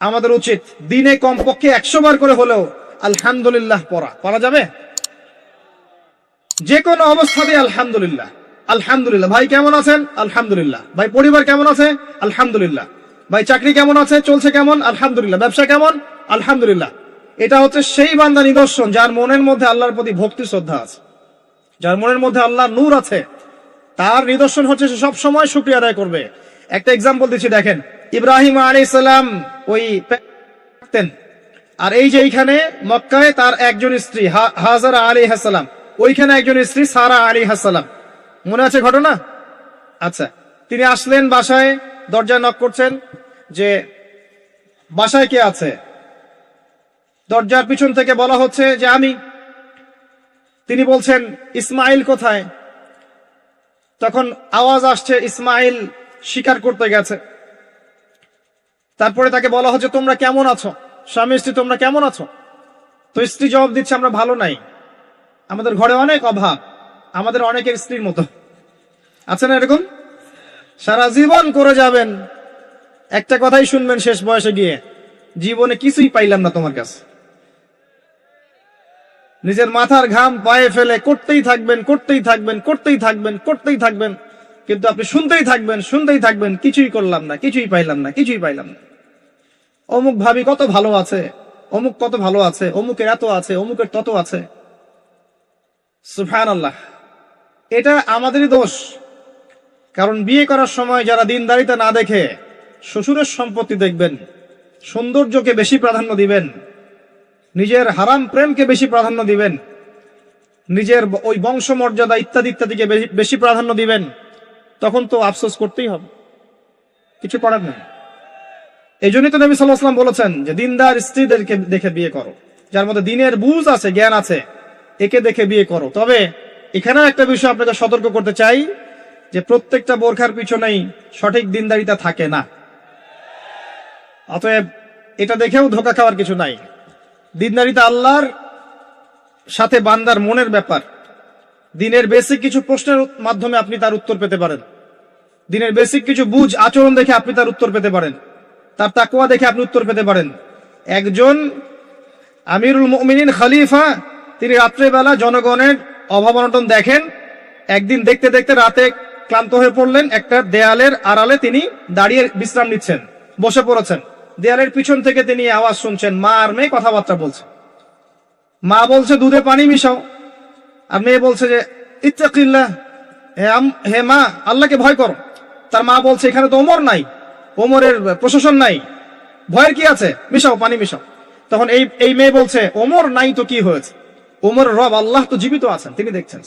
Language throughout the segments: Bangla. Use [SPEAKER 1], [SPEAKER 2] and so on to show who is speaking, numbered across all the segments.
[SPEAKER 1] আমাদের উচিত দিনে কমপক্ষে 100 বার করে হলেও আলহামদুলিল্লাহ পড়া যাবে? যে কোনো অবস্থাতে আলহামদুলিল্লাহ আলহামদুলিল্লাহ। ভাই কেমন আছেন? আলহামদুলিল্লাহ। ভাই পরিবার কেমন আছে? আলহামদুলিল্লাহ। ভাই চাকরি কেমন আছে, চলছে কেমন? আলহামদুলিল্লাহ। ব্যবসা কেমন? আলহামদুলিল্লাহ। এটা হচ্ছে সেই বান্দা নিদর্শন যার মনের মধ্যে আল্লাহর প্রতি ভক্তি শ্রদ্ধা আছে, যার মনের মধ্যে আল্লাহর নূর আছে। তার নিদর্শন হচ্ছে সে সব সময় শুকরিয়া আদায় করবে। একটা এক্সাম্পল দিচ্ছি, দেখেন ইব্রাহিম আলাইহিস সালাম ওই থাকতেন, আর এই যে এইখানে মক্কায় তার একজন স্ত্রী হাজারা আলাইহিস সালাম, ওইখানে একজন স্ত্রী সারা আলাইহিস সালাম। মনে আছে ঘটনা? আচ্ছা, তিনি আসলেন বাসায়, দরজায় নক করছেন যে বাসায় কে আছে? দরজার পিছন থেকে বলা হচ্ছে যে আমি। তিনি বলছেন ইসমাইল কোথায়? তখন আওয়াজ আসছে ইসমাইল শিকার করতে গেছে। তারপরে তাকে বলা হচ্ছে তোমরা কেমন আছো, স্বামী স্ত্রী তোমরা কেমন আছো? তো স্ত্রী জবাব দিচ্ছে আমরা ভালো নাই, আমাদের ঘরে অনেক অভাব, আমাদের অনেকের স্ত্রীর মতো। আছে না এরকম? সারা জীবন করে যাবেন, একটা কথাই শুনবেন শেষ বয়সে গিয়ে, জীবনে কিছুই পাইলাম না তোমার কাছে। নিজের মাথার ঘাম পায়ে ফেলে করতেই থাকবেন, করতেই থাকবেন, করতেই থাকবেন, করতেই থাকবেন, কিন্তু আপনি শুনতেই থাকবেন, শুনতেই থাকবেন, কিছুই করলাম না, কিছুই পাইলাম না, কিছুই পাইলাম না। অমুক ভাবি কত ভালো আছে, অমুক কত ভালো আছে, অমুকের এত আছে, অমুকের তত আছে। সুবহানাল্লাহ। এটা আমাদেরই দোষ। কারণ বিয়ে করার সময় যারা দিনদারিতা না দেখে শ্বশুরের সম্পত্তি দেখবেন, সৌন্দর্যকে বেশি প্রাধান্য দিবেন, নিজের হারাম প্রেমকে বেশি প্রাধান্য দিবেন, নিজের ওই বংশমর্যাদা ইত্যাদি ইত্যাদিকে বেশি প্রাধান্য দিবেন, তখন তো আফসোস করতেই হবে, কিছু করার নেই। এই জন্যই তো নবী সাল্লাল্লাহু আলাইহি ওয়াসাল্লাম বলেছেন যে দিনদার স্ত্রীদেরকে দেখে বিয়ে করো, যার মধ্যে দিনের বুঝ আছে, জ্ঞান আছে, একে দেখে বিয়ে করো। তবে এখানেও একটা বিষয় আপনাকে সতর্ক করতে চাই যে প্রত্যেকটা বোরখার পিছনেই সঠিক দিনদারিতা থাকে না। অতএব এটা দেখেও ধোঁকা খাওয়ার কিছু নাই। দিনদারিতা আল্লাহর সাথে বান্দার মনের ব্যাপার। দিনের বেসিক কিছু প্রশ্নের মাধ্যমে আপনি তার উত্তর পেতে পারেন, দিনের বেসিক কিছু বুঝ আচরণ দেখে আপনি তার উত্তর পেতে পারেন, তার তাকওয়া দেখে আপনি উত্তর পেতে পারেন। একজন আমিরুল মুমিনিন খলিফা, তিনি রাত্রেবেলা জনগণের অভাব অনটন দেখেন। একদিন দেখতে দেখতে রাতে ক্লান্ত হয়ে পড়লেন, একটা দেয়ালের আড়ালে তিনি দাঁড়িয়ে বিশ্রাম নিচ্ছেন, বসে পড়েছেন। দেয়ালের পিছন থেকে তিনি আওয়াজ শুনছেন, মা আর মেয়ে কথাবার্তা বলছে। মা বলছে দুধে পানি মিশাও, আর মেয়ে বলছে যে ইত্তাকিল্লাহ, হে মা আল্লাহকে ভয় করো। তার মা বলছে এখানে তো ওমর নাই, ওমরের প্রশাসন নাই, ভয়ের কি আছে, মিশাও, পানি মিশাও। তখন এই মেয়ে বলছে ওমর নাই তো কি হয়েছে, ওমর রব আল্লাহ তো জীবিত আছেন, তিনি দেখছেন।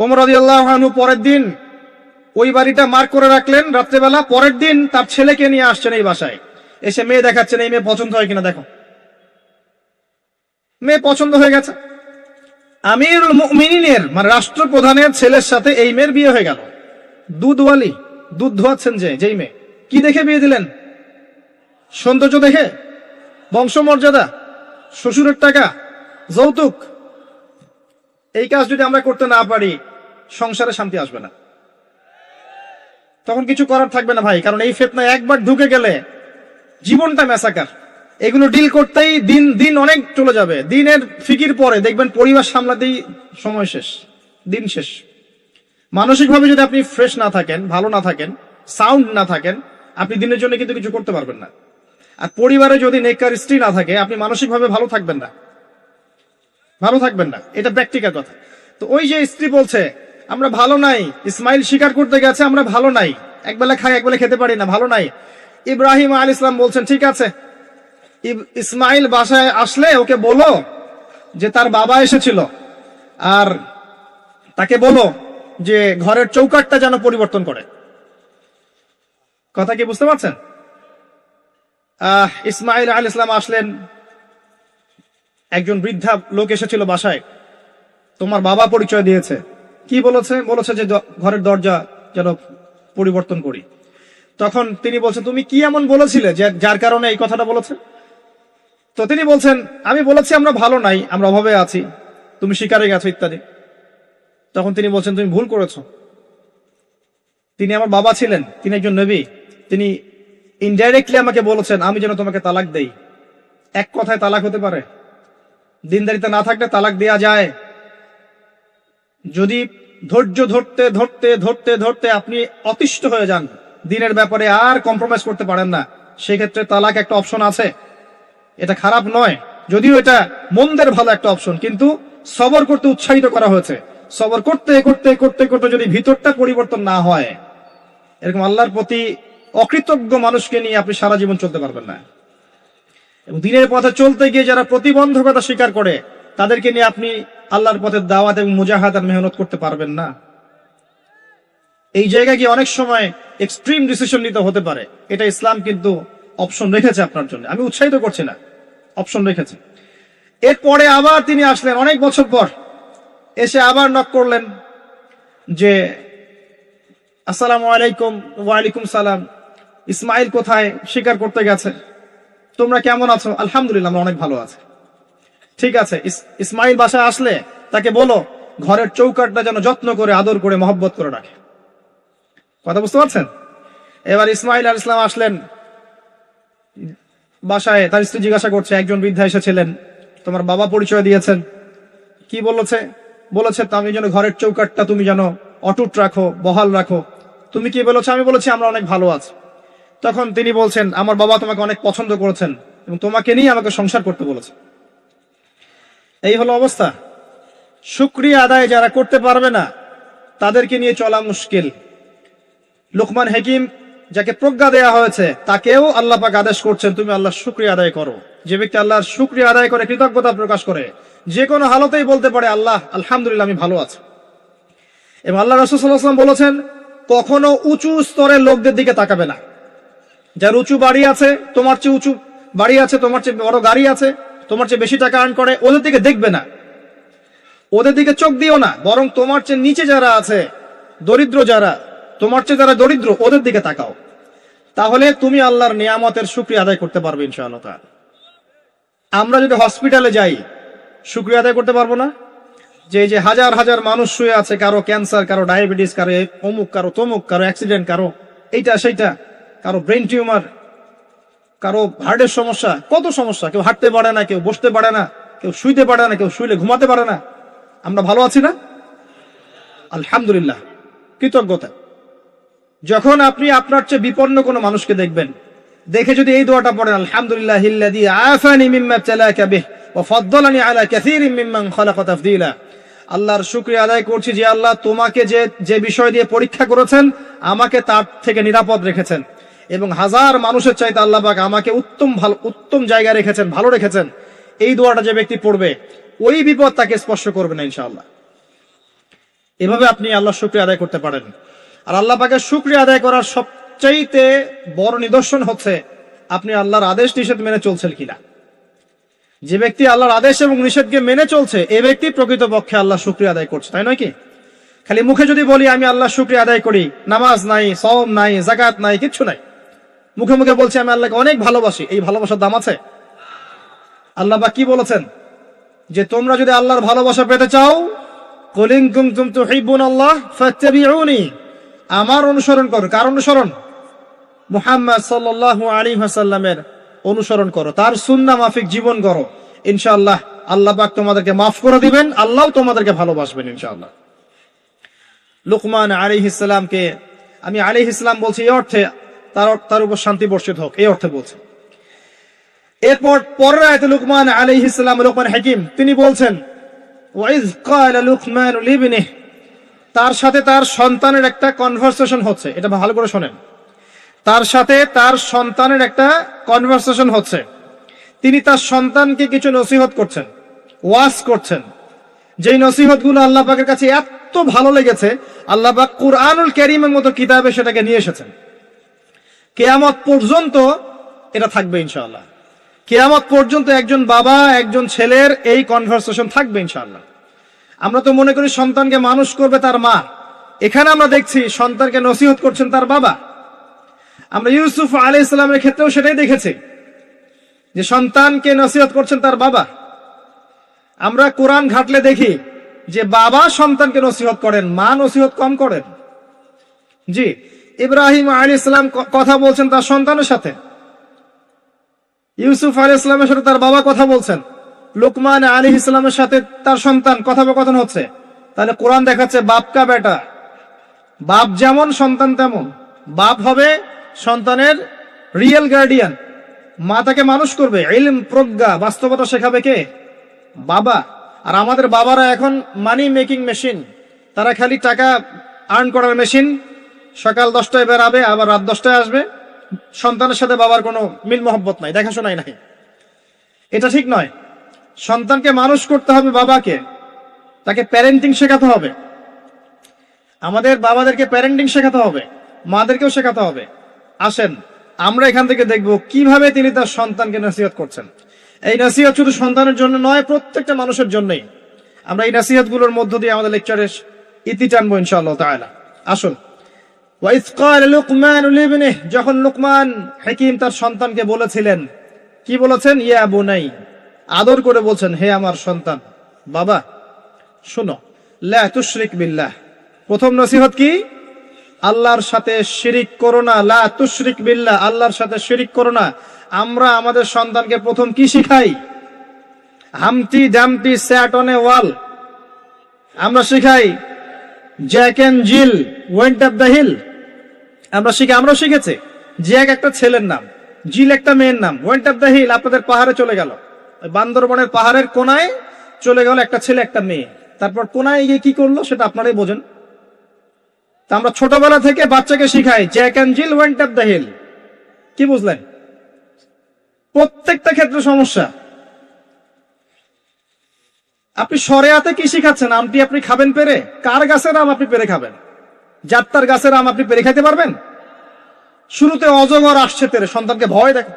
[SPEAKER 1] ওমর রাদিয়াল্লাহু আনহু পরের দিন ওই বাড়িটা মার্ক করে রাখলেন রাত্রেবেলা। পরের দিন তার ছেলেকে নিয়ে আসছেন এই বাসায়, এসে মেয়ে দেখাচ্ছেন, এই মেয়ে পছন্দ হয় কিনা দেখো। মেয়ে পছন্দ হয়ে গেছে। আমিরুল মুমিনিনের মানে রাষ্ট্রপ্রধানের ছেলের সাথে এই মেয়ের বিয়ে হয়ে গেল। দুধওয়ালি, দুধ ধোয়াচ্ছেন যেই মেয়ে, কি দেখে বিয়ে দিলেন? সৌন্দর্য দেখে? বংশমর্যাদা? শ্বশুরের টাকা? যৌতুক? এই কাজ যদি আমরা করতে না পারি, সংসারে শান্তি আসবে না, তখন কিছু করার থাকবে না ভাই। কারণ এই ফিতনায় একবার ঢুকে গেলে জীবনটা ম্যাসাকার। এগুলো ডিল করতেই দিন অনেক চলে যাবে। দিনের ফিকির পরে দেখবেন পরিবার সামলাতেই সময় শেষ, দিন শেষ। মানসিকভাবে যদি আপনি ফ্রেশ না থাকেন, ভালো না থাকেন, সাউন্ড না থাকেন, আপনি দিনের জন্য কিন্তু কিছু করতে পারবেন না। আর পরিবারে যদি নেককার স্ত্রী না থাকে, আপনি মানসিকভাবে ভালো থাকবেন না, ভালো থাকবেন না। এটা প্র্যাকটিক্যাল কথা। তো ওই যে স্ত্রী বলছে আমরা ভালো নাই, ইসমাইল শিকার করতে গেছে, আমরা ভালো নাই, একবেলা খাই একবেলা খেতে পারি না, ভালো নাই। ইব্রাহিম আলাইহিস সালাম বলছেন ঠিক আছে, ইসমাইল বাসায় আসলে ওকে বলো যে তার বাবা এসেছিল, আর তাকে বলো যে ঘরের চৌকাঠটা যেন পরিবর্তন করে। কথা কি বুঝতে পারছেন? ইসমাইল আলাইহিস সালাম আসলেন, একজন বৃদ্ধা লোক এসেছিল বাসায়, তোমার বাবা পরিচয় দিয়েছে। কি বলেছে? বলেছে যে ঘরের দরজা যেন পরিবর্তন করি। তখন তিনি বলছেন তুমি কি এমন বলেছিলে যার কারণে এই কথাটা বলেছে? তো তিনি বলছেন আমি বলেছি আমরা ভালো নাই, আমরা অভাবে আছি, তুমি শিকারে গেছো ইত্যাদি। তখন তিনি বলছেন তুমি ভুল করেছো, তিনি আমার বাবা ছিলেন, তিনি একজন নবী, তিনি ইনডাইরেক্টলি আমাকে বলেছেন আমি যেন তোমাকে তালাক দেই। এক কথায় তালাক হতে পারে? দিনদারিতে না থাকলে তালাক দেয়া যায়? যদি ধৈর্য ধরতে ধরতে ধরতে ধরতে আপনি অতিষ্ঠ হয়ে যান, দিনের ব্যাপারে আর কম্প্রোমাইজ করতে পারেন না, সেক্ষেত্রে তালাক একটা অপশন আছে। এটা খারাপ নয়, যদিও এটা মন্দের ভালো একটা অপশন, কিন্তু সবর করতে উৎসাহিত করা হয়েছে। সবর করতে করতে করতে করতে যদি ভিতরটা পরিবর্তন না হয়, এরকম আল্লাহর প্রতি অকৃতজ্ঞ মানুষকে নিয়ে আপনি সারা জীবন চলতে পারবেন না। এবং দিনের পথে চলতে গিয়ে যারা প্রতিবন্ধকতা স্বীকার করে, তাদেরকে নিয়ে আপনি আল্লাহর পথে দাওয়াত এবং মুজাহাদ আর মেহনত করতে পারবেন না। এই জায়গায় গিয়ে অনেক সময় এক্সট্রিম ডিসিশন নিতে হতে পারে। এটা ইসলাম কিন্তু অপশন রেখেছে আপনার জন্য, আমি উৎসাহিত করছি না, অপশন রেখেছে। এরপরে আবার তিনি আসলেন অনেক বছর পর, এসে আবার নক করলেন যে আসসালামু আলাইকুম। ওয়ালাইকুম সালাম। ইসমাইল কোথায়? শিকার করতে গেছে। তোমরা কেমন আছো? আলহামদুলিল্লাহ, আমরা অনেক ভালো আছি। ঠিক আছে, ইসমাইল বাসায় আসলে তাকে বলো ঘরের চৌকাটটা যেন যত্ন করে আদর করে মহব্বত করে রাখে। কথা বুঝতে পারছেন? এবার ইসমাইল আলাইহিস সালাম আসলেন বাসায়, তার স্ত্রী জিজ্ঞাসা করছে, একজন বৃদ্ধা এসেছিলেন, তোমার বাবা পরিচয় দিয়েছেন, কি বলেছে? বলেছে আমি যেন ঘরের চৌকাটটা তুমি যেন অটুট রাখো, বহাল রাখো। তুমি কি বলেছো? আমি বলেছি আমরা অনেক ভালো আছি। তখন তিনি বলছেন, আমার বাবা তোমাকে অনেক পছন্দ করেছেন এবং তোমাকে নিয়ে আমাকে সংসার করতে বলেছে। এই হলো অবস্থা। শুকরিয়া আদায় যারা করতে পারবে না, তাদেরকে নিয়ে চলা মুশকিল। লোকমান হাকিম, যাকে প্রজ্ঞা দেয়া হয়েছে, তাকেও আল্লাহ পাক আদেশ করছেন তুমি আল্লাহর শুকরিয়া আদায় করো। যে ব্যক্তি আল্লাহর শুকরিয়া আদায় করে, কৃতজ্ঞতা প্রকাশ করে, যে কোনো হালতেই বলতে পারে আল্লাহ আলহামদুলিল্লাহ আমি ভালো আছি। এবং আল্লাহ রাসূল সাল্লাল্লাহু আলাইহি ওয়াসাল্লাম বলেছেন, কখনো উঁচু স্তরের লোকদের দিকে তাকাবে না। যার উঁচু বাড়ি আছে, তোমার চেয়ে উঁচু বাড়ি আছে, তোমার চেয়ে বড় গাড়ি আছে, তোমার চেয়ে বেশি টাকা আর্ন করে, ওদের দিকে দেখবে না, ওদের দিকে চোখ দিও না। বরং তোমার চেয়ে নিচে যারা আছে, দরিদ্র যারা, তোমার চেয়ে যারা দরিদ্র, ওদের দিকে তাকাও। তাহলে তুমি আল্লাহর নিয়ামতের শুকরিয়া আদায় করতে পারবে ইনশাআল্লাহ তাআলা। আমরা যদি হসপিটালে যাই, শুকরিয়া আদায় করতে পারবো না? যে হাজার হাজার মানুষ শুয়ে আছে, কারো ক্যান্সার, কারো ডায়াবেটিস, কারো অমুক, কারো তমুক, কারো অ্যাক্সিডেন্ট, কারো এইটা সেইটা, কারো ব্রেন টিউমার, কারো হার্টের সমস্যা, কত সমস্যা। কেউ হাঁটতে পারে না, কেউ বসতে পারে না, কেউ শুইতে পারে না, কেউ শুইলে ঘুমাতে পারে না। আমরা ভালো আছি না? আলহামদুলিল্লাহ, কৃতজ্ঞতা। যখন আপনি আপনার চেয়ে বিপন্ন কোনো মানুষকে দেখবেন, দেখে যদি এই দোয়াটা পড়েন, আলহামদুলিল্লাহিল্লাযী আফানি মিম্মা ইবতালাকা বিহি ওয়া ফাদ্দালানি আলা কাসীরিন মিম্মান খালাকা তাফদীলা। আল্লাহর শুকরিয়া আদায় করছি যে আল্লাহ তোমাকে যে বিষয় দিয়ে পরীক্ষা করেছেন, আমাকে তার থেকে নিরাপদ রেখেছেন, এবং হাজার মানুষের চাইতে আল্লাহ পাক আমাকে উত্তম জায়গায় রেখেছেন, ভালো রেখেছেন। এই দোয়াটা যে ব্যক্তি পড়বে, ওই বিপদ তাকে স্পর্শ করবে না ইনশাআল্লাহ। এভাবে আপনি আল্লাহর শুকরিয়া আদায় করতে পারেন। আর আল্লাহ পাকের শুকরিয়া আদায় করার সবচাইতে বড় নিদর্শন হচ্ছে আপনি আল্লাহর আদেশ নিষেধ মেনে চলছেন কিনা। যে ব্যক্তি আল্লাহর আদেশ এবং নিষেধকে মেনে চলছে, এই ব্যক্তি প্রকৃতপক্ষে আল্লাহর শুকরিয়া আদায় করছে, তাই নয় কি? খালি মুখে যদি বলি আমি আল্লাহর শুকরিয়া আদায় করি, নামাজ নাই, সওম নাই, যাকাত নাই, কিচ্ছু নাই, মুখে মুখে বলছি আমি আল্লাহকে অনেক ভালোবাসি, এই ভালোবাসার দাম আছে? আল্লাহ পাক কি বলেছেন? যে তোমরা যদি আল্লাহর ভালোবাসা পেতে চাও, কুল ইন কুনতুম তুহিব্বুনাল্লাহ ফাত্তাবিউনি, আমার অনুসরণ করো। কার অনুসরণ? মুহাম্মদ সাল্লাল্লাহু আলাইহি ওয়াসাল্লামের অনুসরণ করো, তার সুন্নাহ মাফিক জীবন করো। ইনশাআল্লাহ আল্লাহ পাক তোমাদেরকে মাফ করে দিবেন, আল্লাহ তোমাদেরকে ভালোবাসবেন ইনশাআল্লাহ। লুকমান আলাইহিস সালামকে আমি আলাইহিস সালাম বলছি এই অর্থে তার উপর শান্তি বর্ষিত হোক, এই অর্থে বলছি। এরপর পরের আয়াতে লুকমান আলাইহিস সালাম, লুকমান হাকিম, তিনি বলছেন ওয়াইজ ক্বালা লুকমান লিবনিহি, তার সাথে তার সন্তানের একটা কনভারসেশন হচ্ছে। এটা ভালো করে শোনেন, তার সাথে তার সন্তানের একটা কনভারসেশন হচ্ছে। তিনি তার সন্তানকে কিছু নসিহত করছেন, ওয়াজ করছেন, যেই নসিহতগুলো আল্লাহ পাকের কাছে এত ভালো লেগেছে, আল্লাহ পাক কুরআনুল কারীমের মতো কিতাবে সেটাকে নিয়ে এসেছেন। কিয়ামত পর্যন্ত এটা থাকবে ইনশাআল্লাহ। কিয়ামত পর্যন্ত একজন বাবা একজন ছেলের এই কনভারসেশন থাকবে ইনশাআল্লাহ। আমরা তো মনে করি সন্তানকে মানুষ করবে তার মা, এখানে আমরা দেখছি সন্তানকে নসিহত করছেন তার বাবা। আমরা ইউসুফ আলাইহিস সালামের ক্ষেত্রেও সেটাই দেখেছি, যে সন্তানকে নসিহত করছেন তার বাবা। আমরা কোরআন ঘাটলে দেখি যে বাবা সন্তানকে নসিহত করেন, মা নসিহত কম করেন। জি, ইব্রাহিম আলাইহিস সালাম কথা বলছেন তার সন্তানের সাথে, ইউসুফ আলাইহিস সালামের সাথে তার বাবা কথা বলছেন, লুকমান আলাইহিস সালামের সাথে তার সন্তান কথোপকথন হচ্ছে। তাহলে কোরআন দেখাচ্ছে বাপ কা বেটা, বাপ যেমন সন্তান তেমন। বাপ হবে সন্তানের রিয়েল গার্ডিয়ান, মা তাকে মানুষ করবে, ইলম প্রজ্ঞা বাস্তবতা শেখাবে কে? বাবা। আর আমাদের বাবারা এখন মানি মেকিং মেশিন, তারা খালি টাকা আর্ন করার মেশিন। সকাল 10টায় বেরাবে, আবার রাত 10টায় আসবে। সন্তানের সাথে বাবার কোনো মিল মহব্বত নাই, দেখাশোনাই নাই। এটা ঠিক নয়। সন্তানকে মানুষ করতে হবে বাবাকে, তাকে প্যারেন্টিং শেখাতে হবে। আমাদের বাবাদেরকে প্যারেন্টিং শেখাতে হবে, মাদেরকেও শেখাতে হবে। আসেন আমরা এখান থেকে দেখব কিভাবে তিনি তার সন্তানকে নসিহত করছেন। এই নসিহত শুধু সন্তানের জন্য নয়, প্রত্যেকটা মানুষের জন্যই। আমরা এই নসিহত গুলোর মধ্য দিয়ে আমাদের লেকচারের ইতি টানবো ইনশাআল্লাহ তাআলা। আসুন, ওয়াইজ ক্বালা লুকমান লিবনিহি, যখন লুকমান হাকিম তার সন্তানকে বলেছিলেন, কি বলেছেন? ইয়া বুনাই, আদর করে বলছেন, হে আমার সন্তান, বাবা শোনো, লা তুশরিক বিল্লাহ। প্রথম নসিহত কি? আল্লাহর সাথে শিরিক করো না। লা তুশরিক বিল্লাহ, আল্লাহর সাথে শিরিক করো না। আমরা আমাদের সন্তানকে প্রথম কি শিখাই? Humpty Dumpty sat on a wall. আমরা শিখাই Jack and Jill went up the hill. আমরা শিখেছি জ্যাক একটা ছেলের নাম, জিল একটা মেয়ের নাম, ওয়েন্ট আপ দ্য হিল আপনাদের পাহাড়ে চলে গেল, বান্দরবনের পাহাড়ের কোনায় চলে গেল একটা ছেলে একটা মেয়ে। তারপর কোনায় গিয়ে কি করলো সেটা আপনারাই বোঝেন। তা আমরা ছোটবেলা থেকে বাচ্চাকে শিখাই Jack and Jill went up the hill. কি বুঝলেন? প্রত্যেকটা ক্ষেত্রে সমস্যা। আপনি শরিয়াতে কি শিখাচ্ছেন? আমটি আপনি খাবেন পেরে? কার গাছের আম আপনি পেরে খাবেন? যাত্রার গাছের আম আপনি পেরে খাইতে পারবেন? শুরুতে অজগর আসছে তেরে, সন্তানকে ভয় দেখে,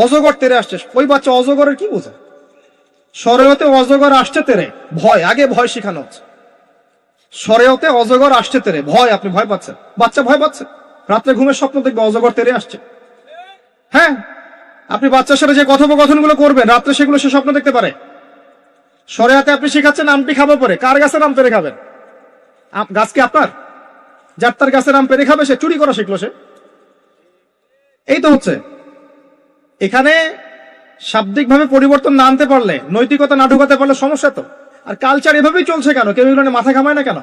[SPEAKER 1] অজগর তেরে আসছে। ওই বাচ্চা অজগরের কি বোঝে? শরিয়তে অজগর আসছে তেরে, ভয়, আগে ভয় শিখানো হচ্ছে। শরিয়তে অজগর আসছে তেরে, ভয়, আপনি ভয় পাচ্ছেন, বাচ্চা ভয় পাচ্ছে। রাত্রে ঘুমের স্বপ্ন দেখবে অজগর তেরে আসছে। হ্যাঁ, আপনি বাচ্চার সাথে যে কথোপকথনগুলো করবেন রাত্রে, সেগুলো সে স্বপ্ন দেখতে পারে। শরিয়াতে আপনি শিখাচ্ছেন আমটি খাবো পরে, কার গাছের আম পেরে খাবেন? গাছ কি আপনার? যাত্রার গাছের আম পেরে খাবে? সে চুরি করা শিখলো সে। এই তো হচ্ছে এখানে। শাব্দিক ভাবে পরিবর্তন না আনতে পারলে, নৈতিকতা না ঢুকাতে পারলে সমস্যা তো। আর কালচার এভাবেই চলছে কেন? কেউ এগুলো নিয়ে মাথা ঘামায় না কেন?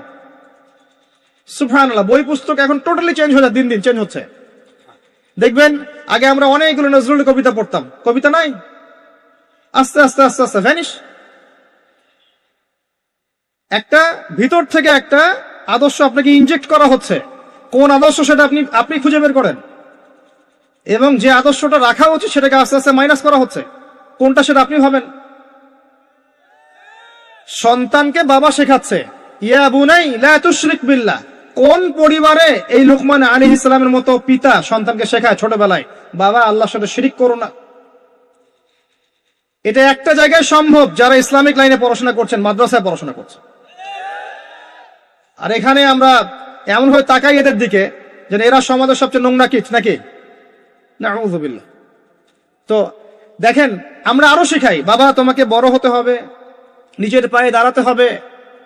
[SPEAKER 1] সুবহানাল্লাহ, বই পুস্তক এখন টোটালি চেঞ্জ হয়ে যায়, দিন দিন চেঞ্জ হচ্ছে। দেখবেন আগে আমরা অনেকগুলো নজরুল কবিতা পড়তাম, কবিতা নাই, আস্তে আস্তে আস্তে আস্তে ভ্যানিশ। একটা ভিতর থেকে একটা আদর্শ আপনাকে ইনজেক্ট করা হচ্ছে। কোন আদর্শ সেটা আপনি খুঁজে বের করেন, এবং যে আদর্শটা রাখা উচিত সেটাকে আস্তে আস্তে মাইনাস করা হচ্ছে। কোনটা সেটা আপনি ভাবেন। সন্তানকে বাবা শেখাচ্ছে ইয়া বুনাই লা তুশরিক বিল্লাহ। কোন পরিবারে এই লুকমান আলাইহিস সালামের মতো পিতা সন্তানকে শেখায় ছোটবেলায়, বাবা আল্লাহর সাথে শিরিক করো না? এটা একটা জায়গায় সম্ভব, যারা ইসলামিক লাইনে পড়াশোনা করছেন, মাদ্রাসায় পড়াশোনা করছেন। আর এখানে আমরা এমন ভাবে তাকাই এদের দিকে যে এরা সমাজের সবচেয়ে নোংরা কিট নাকি, নাউযুবিল্লাহ। তো দেখেন, আমরা আরো শিখাই বাবা তোমাকে বড় হতে হবে, নিজের পায়ে দাঁড়াতে হবে,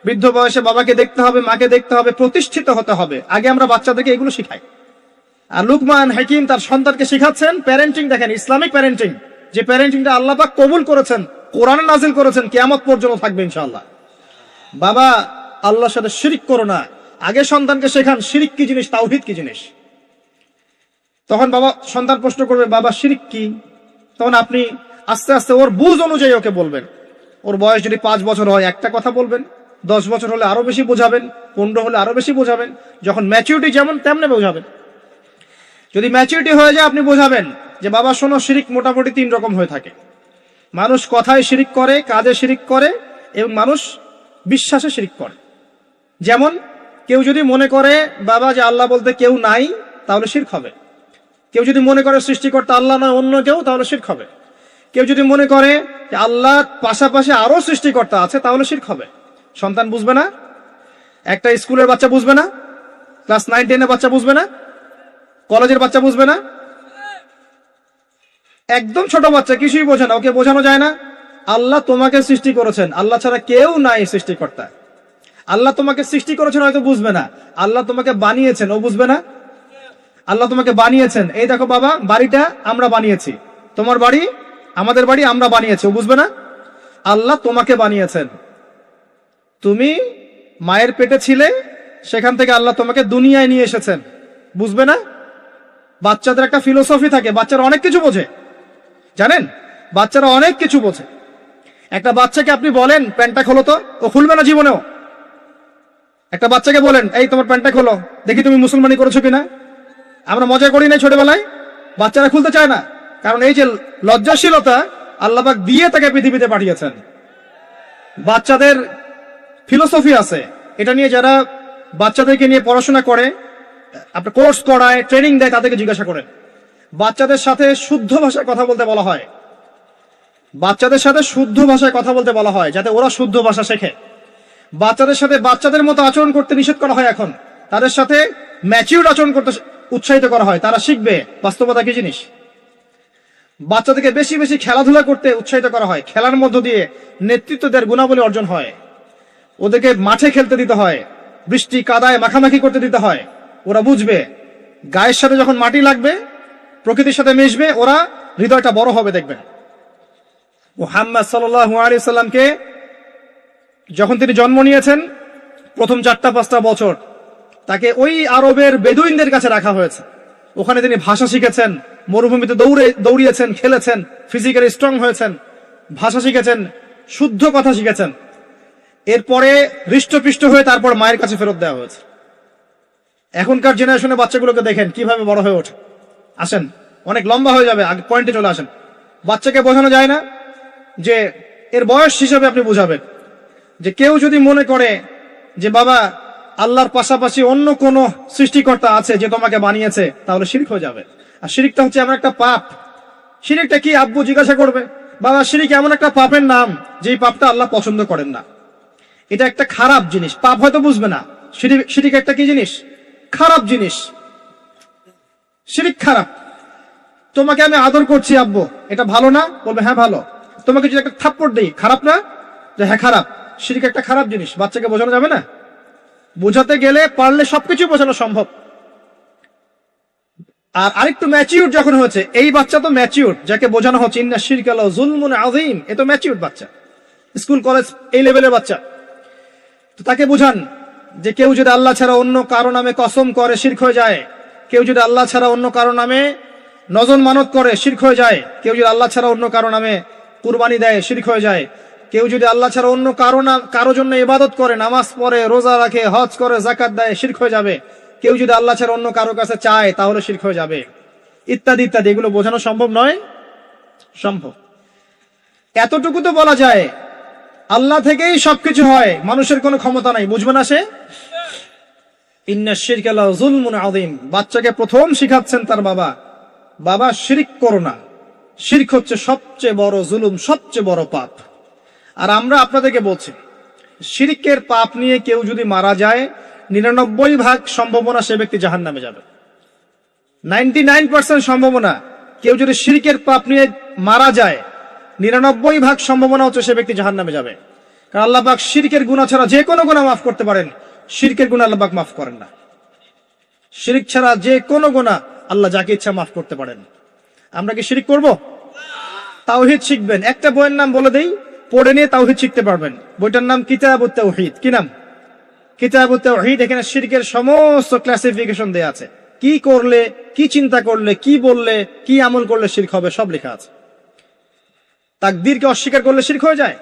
[SPEAKER 1] বৃদ্ধ বয়সে বাবাকে দেখতে হবে, মাকে দেখতে হবে, প্রতিষ্ঠিত হতে হবে। আগে আমরা বাচ্চাদেরকে এগুলো শিখাই। আর লুকমান হাকিম তার সন্তানকে শিখাচ্ছেন প্যারেন্টিং। দেখেন, ইসলামিক প্যারেন্টিং, যে প্যারেন্টিংটা আল্লাহ পাক কবুল করেছেন, কোরআনে নাজিল করেছেন, কিয়ামত পর্যন্ত থাকবে ইনশাআল্লাহ। বাবা আল্লাহর সাথে শিরিক করো না। আগে সন্তানকে শেখান শিরিক কি জিনিস, তাওহীদ কি জিনিস। তখন বাবা সন্তান প্রশ্ন করবে বাবা শিরিক কি, তখন আপনি আস্তে আস্তে ওর বুঝ অনুযায়ী ওকে বলবেন। ওর বয়স যদি 5 বছর হয় একটা কথা বলবেন, 10 বছর হলে আরো বেশি বোঝাবেন, 15 হলে আরো বেশি বোঝাবেন। যখন ম্যাচুরিটি যেমন তেমনি বোঝাবেন। যদি ম্যাচুরিটি হয়ে যায় আপনি বোঝাবেন যে বাবা শোনো, শিরিক মোটামুটি 3 রকম হয়ে থাকে। মানুষ কথায় শিরিক করে, কাজে শিরিক করে, এবং মানুষ বিশ্বাসে শিরিক করে। যেমন কেউ যদি মনে করে বাবা যে আল্লাহ বলতে কেউ নাই, তাহলে শিরক হবে। কেউ যদি মনে করে সৃষ্টিকর্তা আল্লাহ নয় অন্য কেউ, তাহলে শিরক হবে। কেউ যদি মনে করে যে আল্লাহর পাশাপাশি আরো সৃষ্টিকর্তা আছে, তাহলে শিরক হবে। সন্তান বুঝবে না, একটা স্কুলের বাচ্চা বুঝবে না, ক্লাস 9-10 বাচ্চা বুঝবে না, কলেজের বাচ্চা বুঝবে না, একদম ছোট বাচ্চা কিছুই বোঝে না, ওকে বোঝানো যায় না আল্লাহ তোমাকে সৃষ্টি করেছেন, আল্লাহ ছাড়া কেউ নাই সৃষ্টিকর্তা। আল্লাহ তোমাকে সৃষ্টি করেছেন হয়তো বুঝবে না, আল্লাহ তোমাকে বানিয়েছেন ও বুঝবে না। আল্লাহ তোমাকে বানিয়েছেন, এই দেখো বাবা বাড়িটা আমরা বানিয়েছি, তোমার বাড়ি আমাদের বাড়ি আমরা বানিয়েছি, ও বুঝবে না? আল্লাহ তোমাকে বানিয়েছেন, তুমি মায়ের পেটে ছিলে, সেখান থেকে আল্লাহ তোমাকে দুনিয়ায় নিয়ে এসেছেন, বুঝবে না? বাচ্চাদের একটা ফিলোসফি থাকে, বাচ্চারা অনেক কিছু বোঝে, জানেন? বাচ্চারা অনেক কিছু বোঝে। একটা বাচ্চাকে আপনি বলেন প্যান্টটা খোলো তো, ও খুলবে না জীবনেও। একটা বাচ্চাকে বলেন এই তোমার প্যান্টটা খোলো, দেখি তুমি মুসলমানি করেছো কিনা। আমরা মজা করি না ছোটবেলায়, বাচ্চারা খুলতে চায় না, কারণ এই যে লজ্জাশীলতা আল্লাহ পাক দিয়ে তাকে পৃথিবীতে পাঠিয়েছেন। বাচ্চাদের ফিলোসফি আছে, এটা নিয়ে যারা বাচ্চাদেরকে নিয়ে পড়াশোনা করে, আপনার কোর্স করায়, ট্রেনিং দেয়, তাদেরকে জিজ্ঞাসা করেন। বাচ্চাদের সাথে শুদ্ধ ভাষায় কথা বলতে বলা হয়, বাচ্চাদের সাথে শুদ্ধ ভাষায় কথা বলতে বলা হয়, যাতে ওরা শুদ্ধ ভাষা শেখে। বাচ্চাদের সাথে বাচ্চাদের মতো আচরণ করতে নিষেধ করা হয় এখন, তাদের সাথে ম্যাচিউর আচরণ করতে উৎসাহিত করা হয়, তারা শিখবে বাস্তবতা কি জিনিস। বাচ্চাদেরকে বেশি বেশি খেলাধুলা করতে উৎসাহিত করা হয়, খেলার মধ্য দিয়ে নেতৃত্ব দেওয়ার গুণাবলী অর্জন হয়। ওদেরকে মাঠে খেলতে দিতে হয়, বৃষ্টি কাদায় মাখামাখি করতে দিতে হয়, ওরা বুঝবে। গায়ের সাথে যখন মাটি লাগবে, প্রকৃতির সাথে মিশবে, ওরা হৃদয়টা বড় হবে। দেখবেন মুহাম্মদ সাল্লাল্লাহু আলাইহি সাল্লামকে যখন তিনি জন্ম নিয়েছেন, প্রথম 4-5 বছর তাকে ওই আরবের বেদুইনদের কাছে রাখা হয়েছে। ওখানে তিনি ভাষা শিখেছেন, মরুভূমিতে দৌড়িয়েছেন, খেলেছেন, ফিজিক্যালি স্ট্রং হয়েছেন, ভাষা শিখেছেন, শুদ্ধ কথা শিখেছেন। এরপরে হৃষ্টপৃষ্ট হয়ে তারপর মায়ের কাছে ফেরত দেওয়া হয়েছে। এখনকার জেনারেশনে বাচ্চাগুলোকে দেখেন কিভাবে বড় হয়ে ওঠে। আসেন, অনেক লম্বা হয়ে যাবে, আগে পয়েন্টে চলে আসেন। বাচ্চাকে বোঝানো যায় না যে এর বয়স হিসাবে আপনি বুঝাবেন যে কেউ যদি মনে করে যে বাবা আল্লাহর পাশাপাশি অন্য কোন সৃষ্টিকর্তা আছে যে তোমাকে বানিয়েছে, তাহলে শিরক হয়ে যাবে। আর শিরকটা হচ্ছে এমন একটা পাপ। শিরকটা কি আব্বু জিজ্ঞাসা করবে, বাবা শিরক এমন একটা পাপের নাম যেই পাপটা আল্লাহ পছন্দ করেন না। এটা একটা খারাপ জিনিস, পাপ হয়তো বুঝবে না। শিরক একটা কি জিনিস? খারাপ জিনিস। শিরক খারাপ। তোমাকে আমি আদর করছি আব্বু, এটা ভালো না? বলবে হ্যাঁ ভালো। তোমাকে যদি একটা থাপ্পড় দেই, খারাপ না? যে হ্যাঁ খারাপ। শিরক একটা খারাপ জিনিস, বাচ্চাকে বোঝানো যাবে না। বোঝাতে গেলে পারলে সবকিছু বোঝানো সম্ভব। আর আরেকটু ম্যাচিউর যখন হয়েছে, এই বাচ্চা তো ম্যাচিউর, যাকে বোঝানো হচ্ছে ইন্না শিরকা লাযুলমুন আযীম, এ তো ম্যাচিউর বাচ্চা, স্কুল কলেজ এই লেভেলের বাচ্চা। তো তাকে বোঝান যে কেউ যদি আল্লাহ ছাড়া অন্য কারো নামে কসম করে, শিরক হয়ে যায়। কেউ যদি আল্লাহ ছাড়া অন্য কারো নামে নজর মানত করে, শিরক হয়ে যায়। কেউ যদি আল্লাহ ছাড়া অন্য কারো নামে কুরবানি দেয়, শিরক হয়ে যায়। কেউ যদি আল্লাহ ছাড়া অন্য কারো জন্য ইবাদত করে, নামাজ পড়ে, রোজা রাখে, হজ করে, যাকাত দেয়, শিরক হয়ে যাবে। কেউ যদি আল্লাহ ছাড়া অন্য কারো কাছে চায়, তাহলে শিরক হয়ে যাবে, ইত্যাদি ইত্যাদি। এগুলো বোঝানো সম্ভব নয়? সম্ভব। এতটুকু তো বলা যায় আল্লাহ থেকেই সবকিছু হয়, মানুষের কোনো ক্ষমতা নাই। বুঝবে না সে? ইন্না শিরকা লাযুলমুন আযীম। বাচ্চাকে প্রথম শিখাচ্ছেন তার বাবা, বাবা শিরক করো না। শিরক হচ্ছে সবচেয়ে বড় জুলুম, সবচেয়ে বড় পাপ। আর আমরা আপনাদেরকে বলছি, শিরকের পাপ নিয়ে কেউ যদি মারা যায়, 99% সম্ভাবনা সে ব্যক্তি জাহান্নামে যাবে। 99% সম্ভাবনা কেউ যদি শিরকের পাপ নিয়ে মারা যায়, 99% সম্ভাবনা হচ্ছে সে ব্যক্তি জাহান্নামে যাবে। কারণ আল্লাহ পাক শিরকের গুনাহ ছাড়া যে কোনো গুনাহ মাফ করতে পারেন, শিরকের গুনাহ আল্লাহ পাক মাফ করেন না। শিরক ছাড়া যে কোনো গুনাহ আল্লাহ যাকে ইচ্ছা মাফ করতে পারেন। আমরা কি শিরক করব? তাওহীদ শিখবেন। একটা বইয়ের নাম বলে দেই, পড়ে নিয়ে তাওহীদ শিখতে পারবেন। বইটার নাম কিতাবুত তাওহীদ। কি নাম? কিতাবুত তাওহীদ। এখানে শিরকের সমস্ত ক্লাসিফিকেশন দেয়া আছে, কি করলে, কি চিন্তা করলে, কি বললে, কি আমল করলে শিরক হবে, সব লেখা আছে। তাকদীরকে অস্বীকার করলে শিরক হয়ে যায়।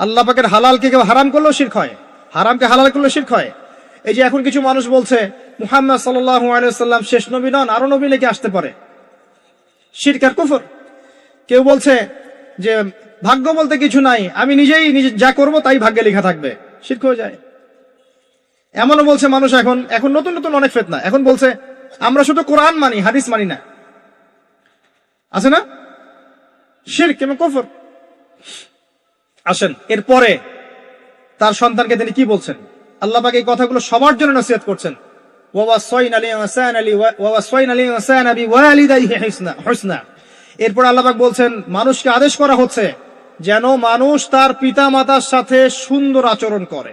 [SPEAKER 1] আল্লাহ পাকের হালালকে কেউ হারাম করলেও শিরক হয়, হারামকে হালাল করলেও শিরক হয়। এই যে এখন কিছু মানুষ বলছে মুহাম্মদ সাল্লাল্লাহু আলাইহি ওয়াসাল্লাম শেষ নবী নন, আরো নবী লেগে আসতে পারে, শিরক আর কুফর। কেউ বলছে যে ভাগ্য বলতে কিছু নাই, আমি নিজে যা করব তাই ভাগ্যে লেখা থাকবে, শিরক হয়ে যায়। এমনও বলছে মানুষ, এখন নতুন নতুন অনেক ফিতনা। এখন বলছে আমরা শুধু কোরআন মানি, হাদিস মানি না। আছে না? শিরক এবং কুফর। আসেন, এরপরে তার সন্তানকে তিনি কি বলছেন? আল্লাহ পাক এই কথাগুলো সবার জন্য নসিহত করছেন। এরপর আল্লাহ পাক বলছেন মানুষকে আদেশ করা হচ্ছে যেন মানুষ তার পিতা মাতার সাথে সুন্দর আচরণ করে।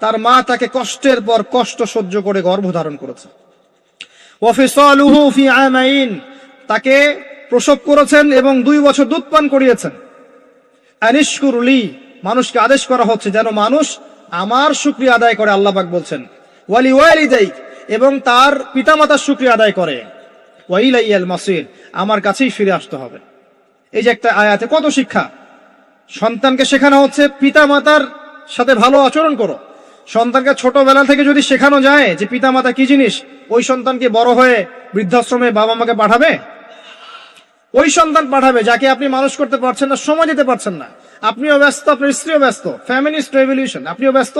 [SPEAKER 1] তার মা তাকে কষ্টের পর কষ্ট সহ্য করে গর্ভধারণ করেছে। ওয়াফিসালুহু ফি আমাইন, তাকে প্রসব করেছেন এবং 2 বছর দুধ পান করিয়েছেন। আনিশকুরলি, মানুষকে আদেশ করা হচ্ছে যেন মানুষ আমার শুকরিয়া আদায় করে। আল্লাহ পাক বলছেন ওয়ালি ওয়ালিদাইক, এবং তার পিতামাতার শুকরিয়া আদায় করে। ওয়া ইলাইয়াল মাসির, আমার কাছেই ফিরে আসতে হবে। এই যে একটা আয়াতে কত শিক্ষা। সন্তানকে শেখানো হচ্ছে পিতামাতার সাথে ভালো আচরণ করো। সন্তানকে ছোটবেলা থেকে যদি শেখানো যায় যে পিতামাতা কি জিনিস, ওই সন্তানকে বড় হয়ে বৃদ্ধাশ্রমে বাবা মাকে পাঠাবে? ওই সন্তান পাঠাবে যাকে আপনি মানুষ করতে পারছেন না, সময় দিতে পারছেন না। আপনিও ব্যস্ত, আপনার স্ত্রীও ব্যস্ত, ফ্যামিলিস্ট রেভলিউশন, আপনিও ব্যস্ত,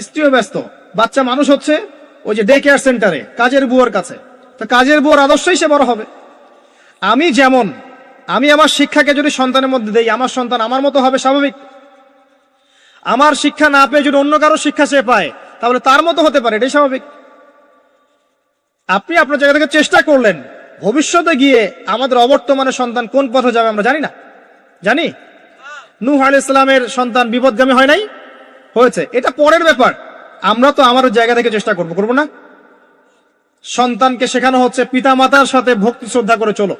[SPEAKER 1] স্ত্রীও ব্যস্ত। বাচ্চা মানুষ হচ্ছে ওই যে ডে কেয়ার সেন্টারে কাজের বুয়ার কাছে, তো কাজের বুয়ার আদর্শই সে বড় হবে। আমি আমার শিক্ষাকে যদি সন্তানের মধ্যে দেই, আমার সন্তান আমার মতো হবে স্বাভাবিক। আমার শিক্ষা না পেয়ে যদি অন্য কারো শিক্ষা সে পায়, তাহলে তার মতো হতে পারে, এটাই স্বাভাবিক। আপনি আপনার জায়গা থেকে চেষ্টা করলেন, ভবিষ্যতে গিয়ে আমাদের অবর্তমানে সন্তান কোন পথে যাবে আমরা জানি না। জানি নূহ আলাইহিস সালামের সন্তান বিপদগামী হয় নাই? হয়েছে, এটা পরের ব্যাপার। আমরা তো আমার জায়গা থেকে চেষ্টা করব না? সন্তানকে শেখানো হচ্ছে পিতা মাতার সাথে ভক্তি শ্রদ্ধা করে চলো,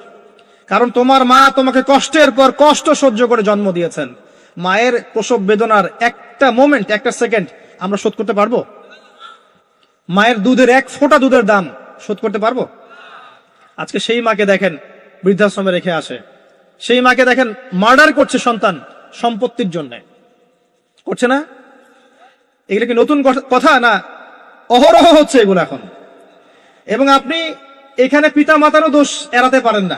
[SPEAKER 1] কারণ তোমার মা তোমাকে কষ্টের পর কষ্ট সহ্য করে জন্ম দিয়েছেন। মায়ের প্রসব বেদনার একটা মোমেন্ট, একটা সেকেন্ড আমরা শোধ করতে পারবো? মায়ের দুধের 1 ফোঁটা দুধের দাম শোধ করতে পারবো? আজকে সেই মাকে দেখেন বৃদ্ধাশ্রমে রেখে আসে, সেই মাকে দেখেন মার্ডার করছে সন্তান সম্পত্তির জন্য, করছে না? এগুলো কি নতুন কথা না? অহরহ হচ্ছে এগুলো এখন। এবং আপনি এখানে পিতা মাতারও দোষ এড়াতে পারেন না।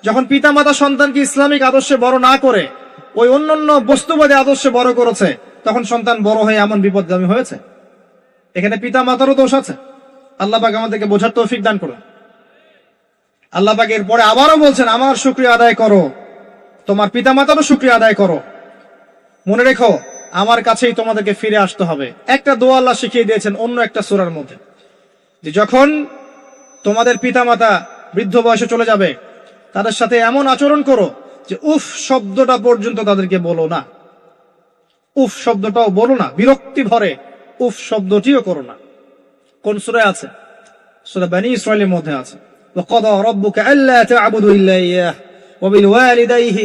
[SPEAKER 1] যখন পিতা মাতা সন্তানকে ইসলামিক আদর্শে বড় না করে ওই অন্যান্য বস্তুবাদী আদর্শে বড় করেছে, তখন সন্তান বড় হয়ে এমন বিপদগামী হয়েছে। এখানে পিতা মাতারও দোষ আছে। আল্লাহ পাক আমাদেরকে বোঝার তৌফিক দান করুন। আল্লাহ পাক এর পরে আবারও বলছেন, আমার শুকরিয়া আদায় করো, তোমার পিতা মাতারও শুকরিয়া আদায় করো। মনে রেখো, আমার কাছেই তোমাদেরকে ফিরে আসতে হবে। একটা দোয়া আল্লাহ শিখিয়ে দিয়েছেন অন্য একটা সূরার মধ্যে, যে যখন তোমাদের পিতা মাতা বৃদ্ধ বয়সে চলে যাবে, তাদের সাথে এমন আচরণ করো যে উফ শব্দটা পর্যন্ত তাদেরকে বলো না। উফ শব্দটাও বলো না, বিরক্তি ভরে উফ শব্দটিও করো না। কোন সূরায় আছে? সূরা বনী ইসরাঈলের মধ্যে আছে, وقضى ربك ألا تعبدوا إلا إياه وبالوالديه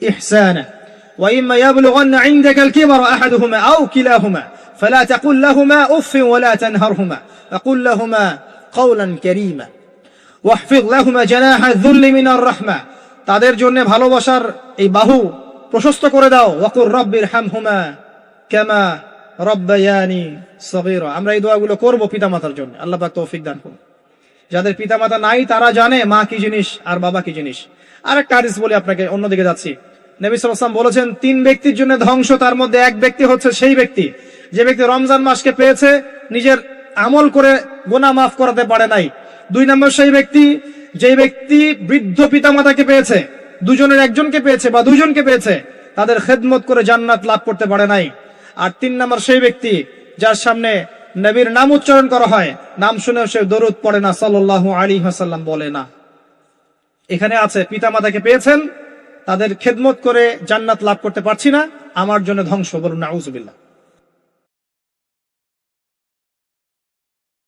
[SPEAKER 1] إحسانا وإما يبلغن عندك الكبر أحدهما أو كلاهما فلا تقل لهما أف ولا تنهرهما وقل لهما قولا كريما واحفظ لهما جناح الذل من الرحمة, তাদের জন্য ভালোবাসার এই বাহু প্রশস্ত করে দাও। ওয়াকুর রাব্বির হামহুমা কামা রাব্বায়ানি সগীরা। আমরা এই দোয়াগুলো করব পিতামাতার জন্য। আল্লাহ পাক তৌফিক দান করুন। যাদের পিতামাতা নাই তারা জানে মা কি জিনিস আর বাবা কি জিনিস। আরেকটা হাদিস বলি আপনাকে, অন্যদিকে যাচ্ছি। নবী সাল্লাল্লাহু আলাইহি ওয়াসাল্লাম বলেছেন 3 ব্যক্তির জন্য ধ্বংস, তার মধ্যে এক ব্যক্তি হচ্ছে সেই ব্যক্তি যে ব্যক্তি রমজান মাসকে পেয়েছে, নিজের আমল করে গুনাহ মাফ করাতে পারে নাই। 2 নম্বর সেই ব্যক্তি যে ব্যক্তি বৃদ্ধ পিতামাতাকে পেয়েছে, দুজনের একজনকে পেয়েছে বা দুইজনকে পেয়েছে, তাদের খেদমত করে জান্নাত লাভ করতে পারে নাই। আর 3 নম্বর সেই ব্যক্তি যার সামনে নবীর নাম উচ্চারণ করা হয়, নাম শুনেও সে দরুদ পড়ে না, সাল্লাল্লাহু আলাইহি ওয়াসাল্লাম বলে না। এখানে আছে পিতামাতাকে পেয়েছেন, তাদের খেদমত করে জান্নাত লাভ করতে পারছি না, আমার জন্য ধ্বংস। বলুন নাউযুবিল্লাহ।